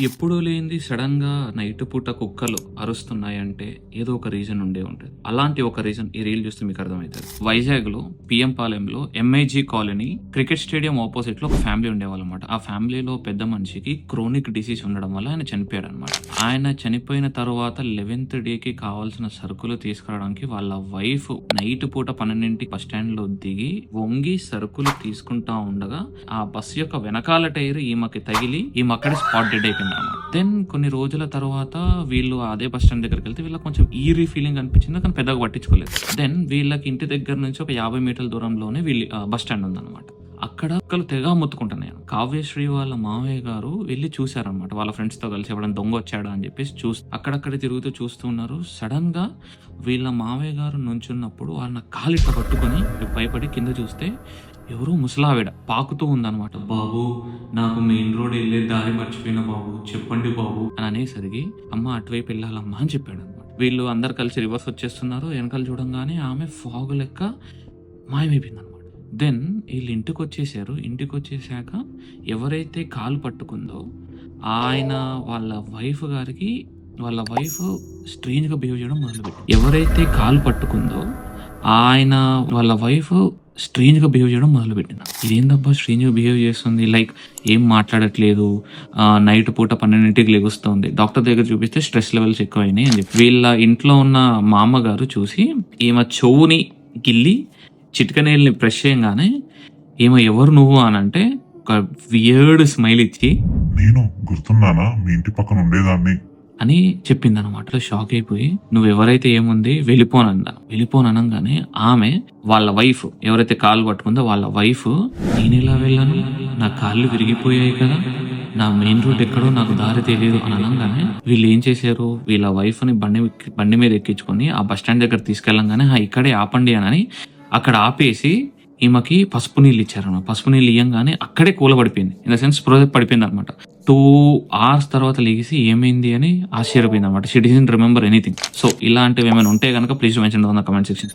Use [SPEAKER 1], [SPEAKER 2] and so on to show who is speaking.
[SPEAKER 1] ఎప్పుడూ లేనిది సడన్‌గా నైట్ పూట కుక్కలు అరుస్తున్నాయంటే ఏదో ఒక రీజన్ ఉండే ఉంటది. అలాంటి ఒక రీజన్ ఈ రీల్ చూస్తే మీకు అర్థమైతది. వైజాగ్‌లో పిఎం పాలెంలో ఎంఐజీ కాలనీ క్రికెట్ స్టేడియం అపోజిట్‌లో ఒక ఫ్యామిలీ ఉండేవాళ్ళన్నమాట. ఆ ఫ్యామిలీలో పెద్ద మనిషికి క్రోనిక్ డిసీజ్ ఉండడం వల్ల ఆయన చనిపోయాడన్నమాట. ఆయన చనిపోయిన తరువాత 11th డేకి కావాల్సిన సరుకులు తీసుకురావడానికి వాళ్ళ వైఫ్ నైట్ పూట 12కి బస్ స్టాండ్‌లో దిగి వంగి సరుకులు తీసుకుంటా ఉండగా ఆ బస్ యొక్క వెనకాల టైర్ ఈమెకి తగిలి ఈమె అక్కడే స్పాట్ డెడ్ అయిపోయిందన్నమాట. దెన్ కొన్ని రోజుల తర్వాత వీళ్ళు అదే బస్ స్టాండ్ దగ్గరికి వెళ్తే వీళ్ళకి కొంచెం ఈరీ ఫీలింగ్ అనిపించింది, కానీ పెద్దగా పట్టించుకోలేదు. దెన్ వీళ్ళకి ఇంటి దగ్గర నుంచి ఒక 50 మీటర్ల దూరంలోనే వీళ్ళ బస్ స్టాండ్ ఉందన్నమాట. అక్కడ కుక్కలు తెగ మొత్తుకుంటున్నాయి. కావ్యశ్రీ వాళ్ళ మావయ్య గారు వెళ్ళి చూసారనమాట. వాళ్ళ ఫ్రెండ్స్ తో కలిసి ఎవడన్నా దొంగ వచ్చాడా అని చెప్పేసి అక్కడక్కడ తిరుగుతూ చూస్తున్నారు. సడన్ గా వీళ్ళ మావయ్య గారు నుంచున్నప్పుడు వాళ్ళ కాలిట్ట పట్టుకొని భయపడి కింద చూస్తే ఎవరో ముసలావిడ పాకుతూ ఉందన్నమాట. బాబు, నాకు మెయిన్ రోడ్ వెళ్ళే దారి మర్చిపోయిన బాబు, చెప్పండి బాబు అని అనేసరికి అమ్మ అటువైపు వెళ్ళాలమ్మా అని చెప్పాడు అనమాట. వీళ్ళు అందరు కలిసి రివర్స్ వచ్చేస్తున్నారు. వెనకాల చూడంగానే ఆమె ఫాగ్ లెక్క మాయమైపోయింది అనమాట. దెన్ వీళ్ళు ఇంటికి వచ్చేసారు. ఇంటికి వచ్చేసాక ఎవరైతే కాలు పట్టుకుందో ఆయన వాళ్ళ వైఫ్ గారికి వాళ్ళ వైఫ్ స్ట్రేంజ్గా బిహేవ్ చేయడం మొదలుపెట్టి, ఎవరైతే కాలు పట్టుకుందో ఆయన వాళ్ళ వైఫ్ స్ట్రేంజ్గా బిహేవ్ చేయడం మొదలుపెట్టిన. ఇదేందబ్బా స్ట్రేంజ్గా బిహేవ్ చేస్తుంది, లైక్ ఏం మాట్లాడట్లేదు, నైట్ పూట 12కి లెగుస్తుంది, డాక్టర్ దగ్గర చూపిస్తే స్ట్రెస్ లెవెల్స్ ఎక్కువైనాయి అని చెప్పి వీళ్ళ ఇంట్లో ఉన్న మా అమ్మగారు చూసి ఈమె చెవుని గిల్లి చిటికనేల్ని ప్రెస్ చేయగానే ఈమె ఎవరు నువ్వు అని అంటే ఒక వియర్డ్ స్మైల్ ఇచ్చి
[SPEAKER 2] నేను గుర్తున్నానా మీ ఇంటి పక్కన ఉండేదాన్ని
[SPEAKER 1] అని చెప్పింది అనమాట. షాక్ అయిపోయి నువ్వు ఎవరైతే ఏముంది వెళ్ళిపోననగానే ఆమె వాళ్ళ వైఫ్ ఎవరైతే కాలు పట్టుకుందో వాళ్ళ వైఫ్, నేను ఎలా వెళ్ళాను, నా కాళ్ళు విరిగిపోయాయి కదా, నా మెయిన్ రోడ్ ఎక్కడో నాకు దారి తెలియదు అని అనగానే వీళ్ళు ఏం చేశారు, వీళ్ళ వైఫ్ ని బండి మీద ఎక్కించుకొని ఆ బస్ స్టాండ్ దగ్గర తీసుకెళ్ళంగానే ఇక్కడే ఆపండి అని అక్కడ ఆపేసి ఈమెకి పసుపు నీళ్ళు ఇచ్చారన్నమాట. పసుపు నీళ్ళు ఇయ్యంగానే అక్కడే కూలబడిపోయింది, ఇన్ ద సెన్స్ స్ప్రో పడిపోయింది అనమాట. 2 hours తర్వాత లేచి ఏమైంది అని ఆశ్చర్యపోయింది అనమాట. She doesn't remember anything. So ఇలాంటివి ఏమైనా ఉంటే కనుక please mention in the comment section.